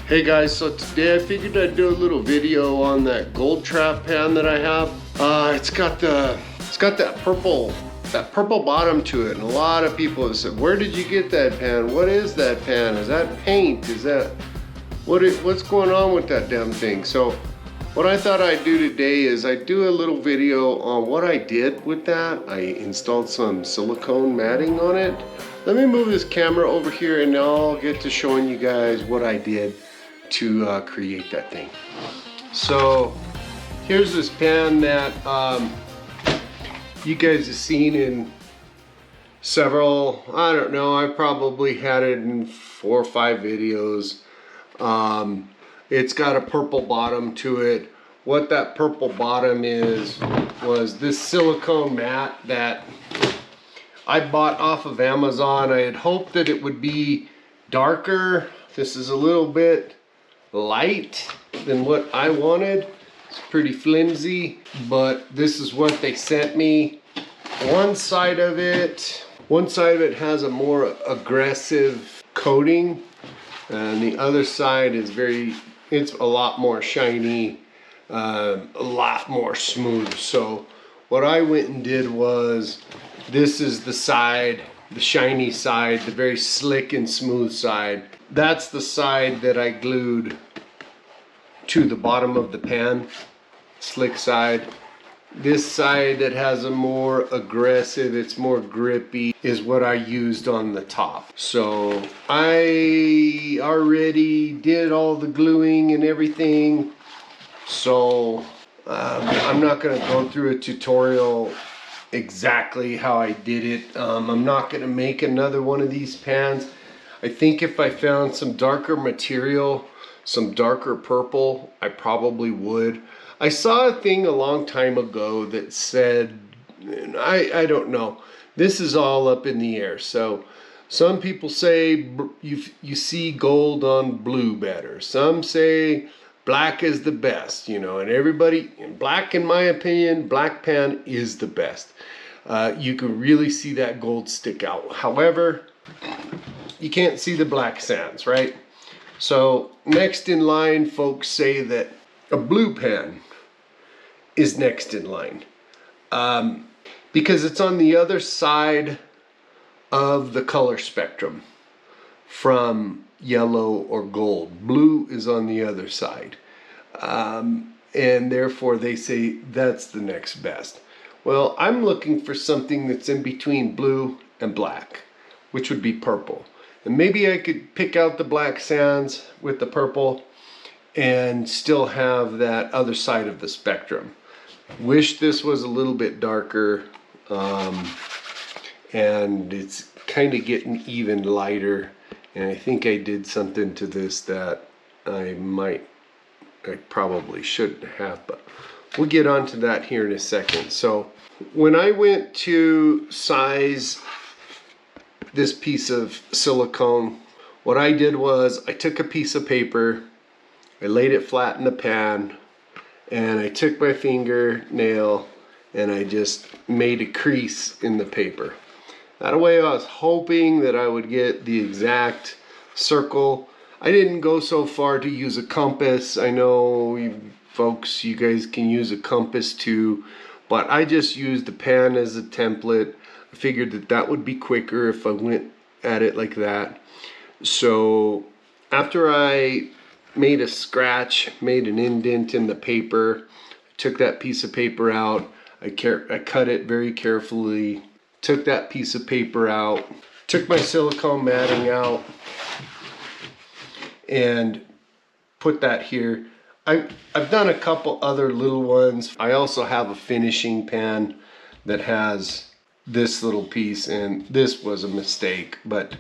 Hey guys, so today I figured I'd do a little video on that gold trap pan that I have. It's got that purple bottom to it, and a lot of people have said, "Where did you get that pan? What is that pan? Is that paint? Is that what's going on with that damn thing?" So what I thought I'd do today is I'd do a little video on what I did with that. I installed some silicone matting on it. Let me move this camera over here and I'll get to showing you guys what I did to create that thing. So here's this pan that you guys have seen in several, I don't know, I probably had it in 4 or 5 videos. It's got a purple bottom to it. What that purple bottom was this silicone mat that I bought off of Amazon. I had hoped that it would be darker. This is a little bit light than what I wanted. It's pretty flimsy, but this is what they sent me. One side of it has a more aggressive coating, and the other side is it's a lot more shiny, a lot more smooth. So what I went and did was, this is the side, the shiny side, the very slick and smooth side. That's the side that I glued to the bottom of the pan, slick side. This side that has a more aggressive, it's more grippy, is what I used on the top. So I already did all the gluing and everything, so I'm not going to go through a tutorial exactly how I did it. I'm not going to make another one of these pans. I think if I found some darker material, some darker purple, I probably would. I saw a thing a long time ago that said, I don't know, this is all up in the air. So some people say you see gold on blue better. Some say black is the best, you know, and everybody, black, in my opinion, black pan is the best. You can really see that gold stick out. However, you can't see the black sands, right? So next in line, folks say that a blue pan is next in line, because it's on the other side of the color spectrum from yellow or gold. Blue is on the other side, and therefore they say that's the next best. Well, I'm looking for something that's in between blue and black, which would be purple. And maybe I could pick out the black sands with the purple and still have that other side of the spectrum. Wish this was a little bit darker, and it's kind of getting even lighter, and I think I did something to this that I probably shouldn't have, but we'll get onto that here in a second. So when I went to size this piece of silicone, what I did was I took a piece of paper, I laid it flat in the pan, and I took my fingernail and I just made a crease in the paper. That way I was hoping that I would get the exact circle. I didn't go so far to use a compass. I know you folks, you guys can use a compass too, but I just used the pan as a template. I figured that would be quicker if I went at it like that. So after I made a scratch, made an indent in the paper, I took that piece of paper out, I cut it very carefully, took that piece of paper out, took my silicone matting out, and put that here. I've done a couple other little ones. I also have a finishing pan that has this little piece, and this was a mistake, but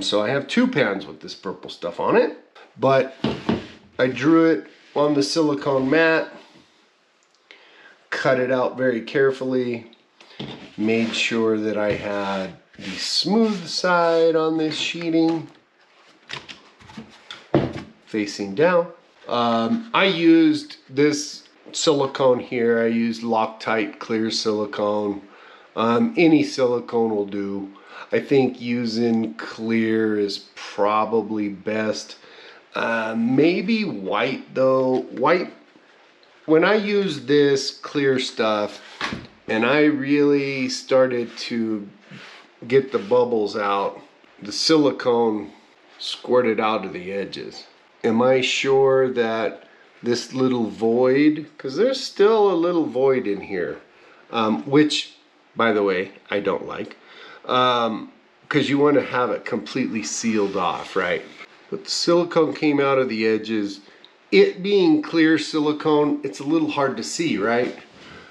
so I have 2 pans with this purple stuff on it, but I drew it on the silicone mat, cut it out very carefully, made sure that I had the smooth side on this sheeting facing down. I used this silicone here. I used Loctite clear silicone. Any silicone will do. I think using clear is probably best. Maybe white though. White, when I used this clear stuff and I really started to get the bubbles out, the silicone squirted out of the edges. Am I sure that this little void, because there's still a little void in here, which, by the way, I don't like, because you want to have it completely sealed off, right? But the silicone came out of the edges. It being clear silicone, it's a little hard to see, right?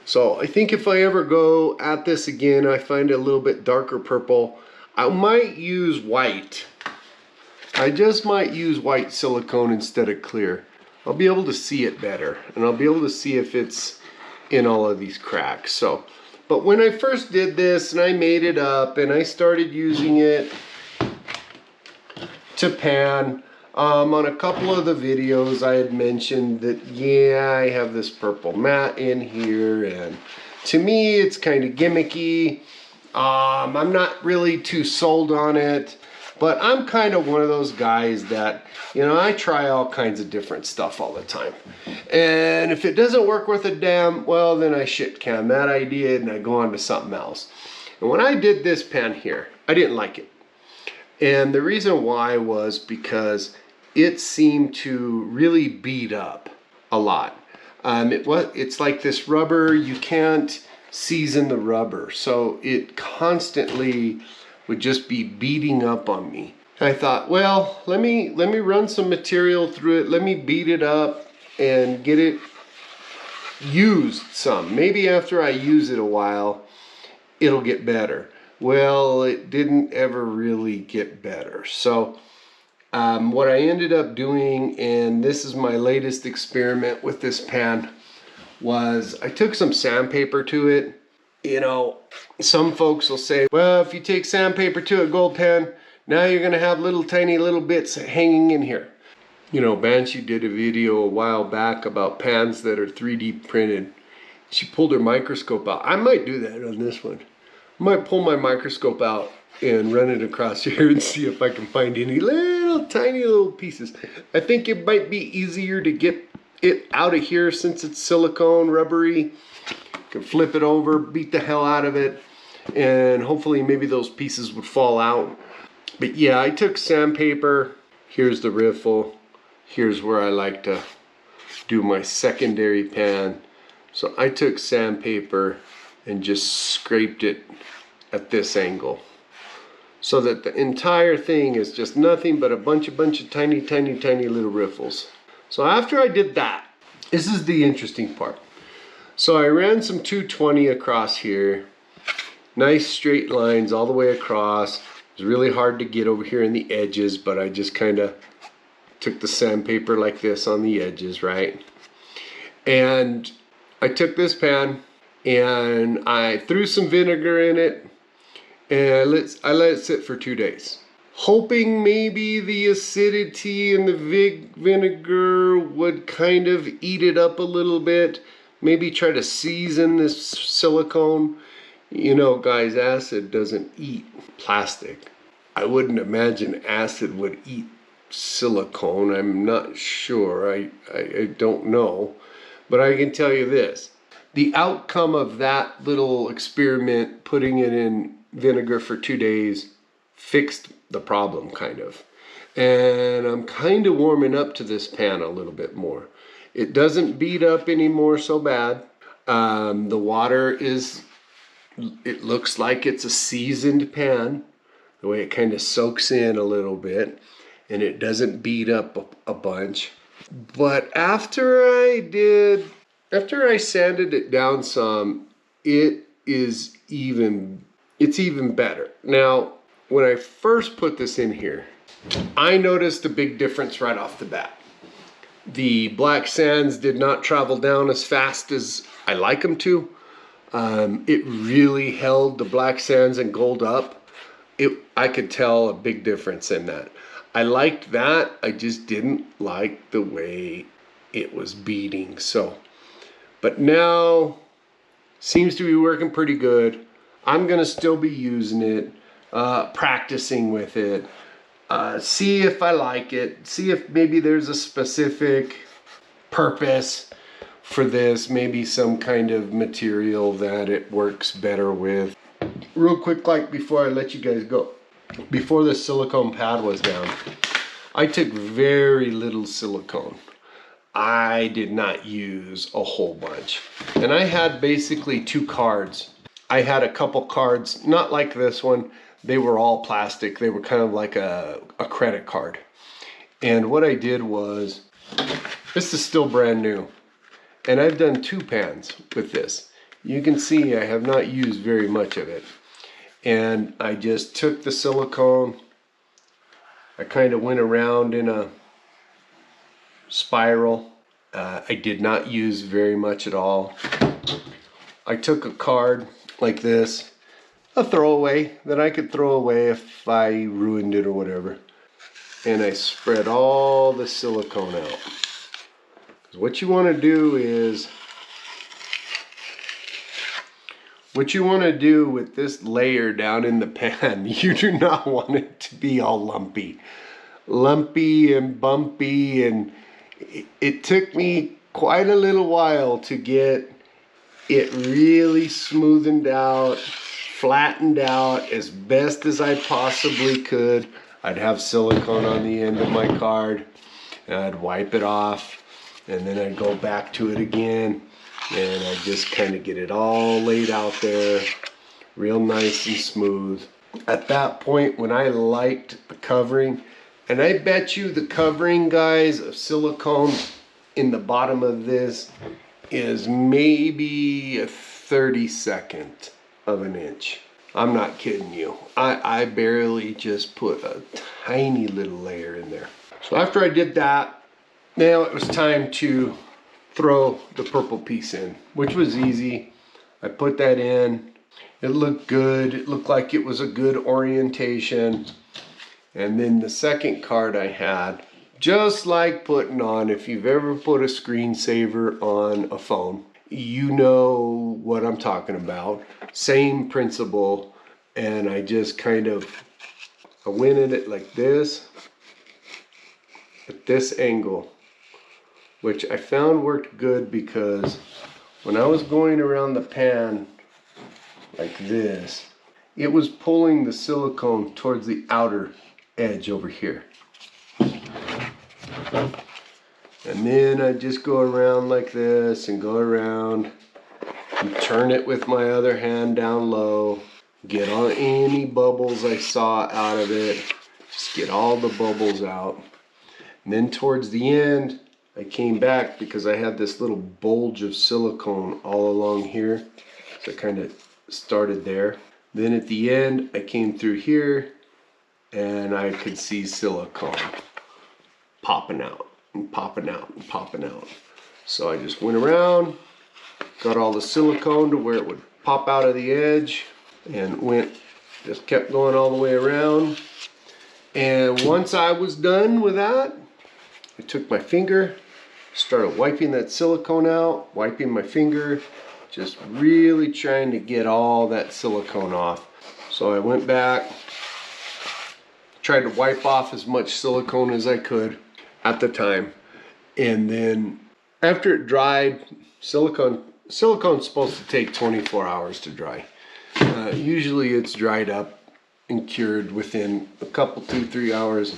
So I think if I ever go at this again, I find it a little bit darker purple, I might use white. I just might use white silicone instead of clear. I'll be able to see it better, and I'll be able to see if it's in all of these cracks. So, but when I first did this and I made it up and I started using it to pan, on a couple of the videos I had mentioned that, yeah, I have this purple matte in here, and to me it's kind of gimmicky. I'm not really too sold on it, but I'm kind of one of those guys that, you know, I try all kinds of different stuff all the time. And if it doesn't work worth a damn, well, then I shit can that idea and I go on to something else. And when I did this pan here, I didn't like it. And the reason why was because it seemed to really bead up a lot. It's like this rubber, you can't season the rubber, so it constantly would just be beating up on me. And I thought, well, let me run some material through it, let me beat it up and get it used some. Maybe after I use it a while, it'll get better. Well, it didn't ever really get better. So what I ended up doing, and this is my latest experiment with this pan, was I took some sandpaper to it. You know, some folks will say, well, if you take sandpaper to a gold pan, now you're gonna have little tiny little bits hanging in here. You know, Banshee did a video a while back about pans that are 3D printed. She pulled her microscope out. I might do that on this one. I might pull my microscope out and run it across here and see if I can find any little tiny little pieces. I think it might be easier to get it out of here since it's silicone, rubbery. You can flip it over, beat the hell out of it, and hopefully maybe those pieces would fall out. But yeah, I took sandpaper. Here's the riffle. Here's where I like to do my secondary pan. So I took sandpaper and just scraped it at this angle, so that the entire thing is just nothing but a bunch of tiny little riffles. So after I did that, this is the interesting part. So I ran some 220 across here, nice straight lines all the way across. It was really hard to get over here in the edges, but I just kind of took the sandpaper like this on the edges, right? And I took this pan and I threw some vinegar in it, and I let it sit for 2 days, hoping maybe the acidity in the vinegar would kind of eat it up a little bit, maybe try to season this silicone. You know, guys, acid doesn't eat plastic. I wouldn't imagine acid would eat silicone. I'm not sure. I don't know. But I can tell you this. The outcome of that little experiment, putting it in vinegar for 2 days, fixed the problem, kind of. And I'm kind of warming up to this pan a little bit more. It doesn't beat up anymore so bad. The water it looks like it's a seasoned pan, the way it kind of soaks in a little bit, and it doesn't beat up a bunch. But after I sanded it down some, it's even better. Now, when I first put this in here, I noticed a big difference right off the bat. The black sands did not travel down as fast as I like them to. It really held the black sands and gold up. I could tell a big difference in that. I liked that. I just didn't like the way it was beading. So, but now seems to be working pretty good. I'm gonna still be using it, practicing with it. see if I like it, see if maybe there's a specific purpose for this, maybe some kind of material that it works better with. Real quick, like before I let you guys go, before the silicone pad was down, I took very little silicone. I did not use a whole bunch. And I had basically 2 cards. I had a couple cards, not like this one. They were all plastic. They were kind of like a credit card. And what I did was, this is still brand new. And I've done 2 pans with this. You can see I have not used very much of it. And I just took the silicone. I kind of went around in a spiral. I did not use very much at all. I took a card like this, a throwaway that I could throw away if I ruined it or whatever. And I spread all the silicone out. Because what you want to do is, what you want to do with this layer down in the pan, you do not want it to be all lumpy. Lumpy and bumpy, and it took me quite a little while to get it really smoothened out, flattened out as best as I possibly could. I'd have silicone on the end of my card, and I'd wipe it off, and then I'd go back to it again. And I just kind of get it all laid out there, real nice and smooth. At that point, when I liked the covering, and I bet you the covering, guys, of silicone in the bottom of this is maybe a 32nd of an inch. I'm not kidding you. I barely just put a tiny little layer in there. So after I did that, now it was time to throw the purple piece in, which was easy. I put that in. It looked good. It looked like it was a good orientation. And then the second card I had, just like putting on, if you've ever put a screensaver on a phone, you know what I'm talking about. Same principle. And I just kind of, I went in it like this, at this angle, which I found worked good because when I was going around the pan like this, it was pulling the silicone towards the outer edge over here. And then I just go around like this and go around and turn it with my other hand down low, get on any bubbles I saw out of it, just get all the bubbles out. And then towards the end, I came back because I had this little bulge of silicone all along here. So I kind of started there. Then at the end, I came through here and I could see silicone popping out and popping out and popping out. So I just went around, got all the silicone to where it would pop out of the edge, and just kept going all the way around. And once I was done with that, I took my finger, started wiping that silicone out, wiping my finger, just really trying to get all that silicone off. So I went back, tried to wipe off as much silicone as I could at the time. And then after it dried, silicone's supposed to take 24 hours to dry. Usually it's dried up and cured within a couple, 2-3 hours.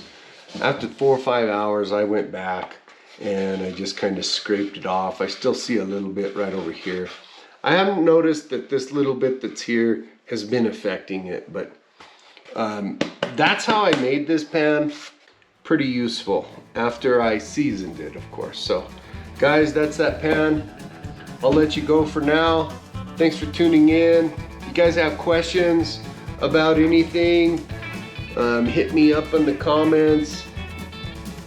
After 4 or 5 hours, I went back and I just kind of scraped it off. I still see a little bit right over here. I haven't noticed that this little bit that's here has been affecting it, but that's how I made this pan. Pretty useful after I seasoned it, of course. So guys, that's that pan. I'll let you go for now. Thanks for tuning in. If you guys have questions about anything, hit me up in the comments.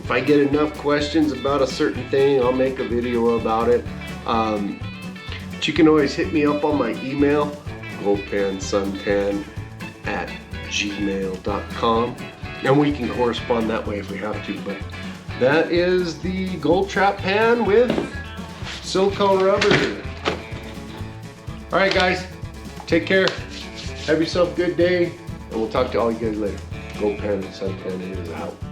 If I get enough questions about a certain thing, I'll make a video about it. But you can always hit me up on my email, goldpansuntan@gmail.com, and we can correspond that way if we have to. But that is the gold trap pan with silicone rubber in it. All right, guys, take care. Have yourself a good day, and we'll talk to all you guys later. Go Panic Suntan is out.